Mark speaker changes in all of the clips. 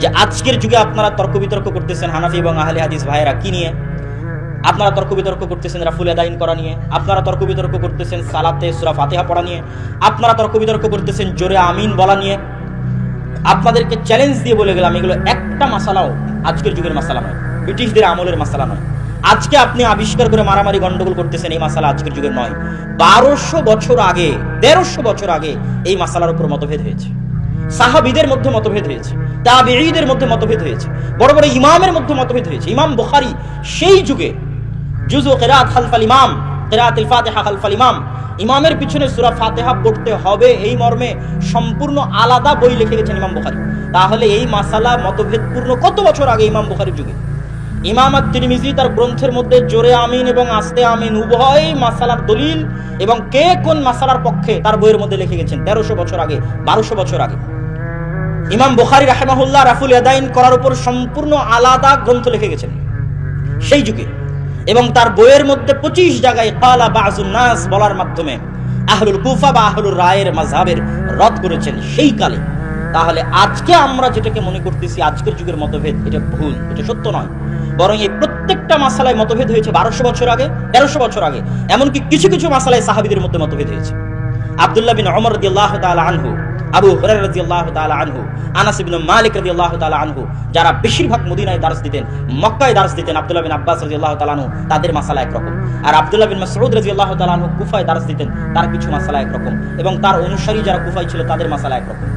Speaker 1: যে আজকের যুগে আপনারা তর্ক বিতর্ক করতেছেন হানাফি এবং আহলে হাদিস ভাইয়েরা কি নিয়ে? আপনারা তর্ক বিতর্ক করতেছেন রাফুল আদাইন করা নিয়ে, আপনারা তর্ক বিতর্ক করতেছেন সালাতে সূরা ফাতিহা পড়া নিয়ে, আপনারা তর্ক বিতর্ক করতেছেন জোরে আমিন বলা নিয়ে। আপনাদেরকে চ্যালেঞ্জ দিয়ে বলে গেলাম, এগুলো একটা মাসালাও আজকের যুগের মাসালা নয়, ব্রিটিশদের আমলের মাসালা নয়। আজকে আপনি আবিষ্কার করে মারামারি গন্ডগোল করতেছেন, এই মাসালা আজকের যুগের নয়। 1200 বছর আগে, 1300 বছর আগে এই মাসালার উপর মতভেদ হয়েছে। সাহাবীদের মধ্যে মতভেদ হয়েছে, তাবেঈদের মধ্যে মতভেদ হয়েছে, বড় বড় ইমামের মধ্যে মতভেদ হয়েছে। ইমাম বুখারী সেই যুগে জুজু কিরাআত খালফাল ইমাম, কিরাআতুল ফাতিহা খালফাল ইমাম, ইমামের পিছনে সূরা ফাতিহা পড়তে হবে এই মর্মে সম্পূর্ণ আলাদা বই লিখে গেছেন ইমাম বুখারী। তাহলে এই মাসালা মতভেদপূর্ণ কত বছর আগে ইমাম বুখারীর যুগে। ইমাম আত-তিরমিজি তার গ্রন্থের মধ্যে জোরে আমিন এবং আস্তে আমিন উভয় মাসালার দলিল এবং কে কোন মাসালার পক্ষে তার বইয়ের মধ্যে লিখে গেছেন 1300 বছর আগে, 1200 বছর আগে। ইমাম বুখারী রাহিমাহুল্লাহ রাফুল আদাইন করার উপর সম্পূর্ণ আলাদা গ্রন্থ লিখে গেছেন সেই যুগে, এবং তার বইয়ের মধ্যে 25 জায়গায় ক্বালা বাযুন নাস বলার মাধ্যমে আহলুল কুফা বা আহলুর রায়ের মাযহাবের রদ করেছেন সেই কালে। তাহলে আজকে আমরা যেটাকে মনে করতেছি আজকের যুগের মতভেদ, এটা ভুল, এটা সত্য নয়। বরং এই প্রত্যেকটা মাসালায় মতভেদ হয়েছে 1200 বছর আগে, 1300 বছর আগে। এমনকি কিছু কিছু মাসালায় সাহাবীদের মধ্যে মতভেদ হয়েছে। আব্দুল্লাহ বিন ওমর রাদিয়াল্লাহু তাআলা আনহু, আবু হুরায়রা রাদিয়াল্লাহু তাআলা আনহু, আনাস ইবনে মালিক রাদিয়াল্লাহু তাআলা আনহু, যারা বেশিরভাগ মদিনায় দার্স দিতেন, মক্কায় দার্স দিতেন, আব্দুল্লাহ বিন আব্বাস রাদিয়াল্লাহু তাআলা আনহু, তাদের মাসালা একরকম। আর আব্দুল্লাহ বিন মাসউদ রাদিয়াল্লাহু তাআলা আনহু কুফায় দার্স দিতেন, তার কিছু মাসালা একরকম, এবং তার অনুসারী যারা কুফায় ছিল তাদের মাসালা একরকম।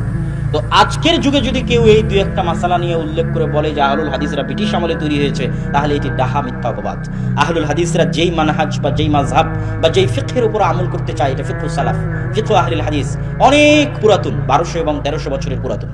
Speaker 1: তো আজকের যুগে যদি কেউ এই দুই একটা মাসালা নিয়ে উল্লেখ করে বলে যে আহলুল হাদিসরা ব্রিটিশ আমলে তৈরি হয়েছে, তাহলে এটি ডাহা মিথ্যা অপবাদ। আহলুল হাদিসরা যেই মানহাজ বা যেই মাযহাব বা যেই ফিকহের উপর আমল করতে চায়, এটা ফিকহুস সালাফ, ফিকহ আহলুল হাদিস, অনেক পুরাতন, 1200 এবং 1300 বছরের পুরাতন।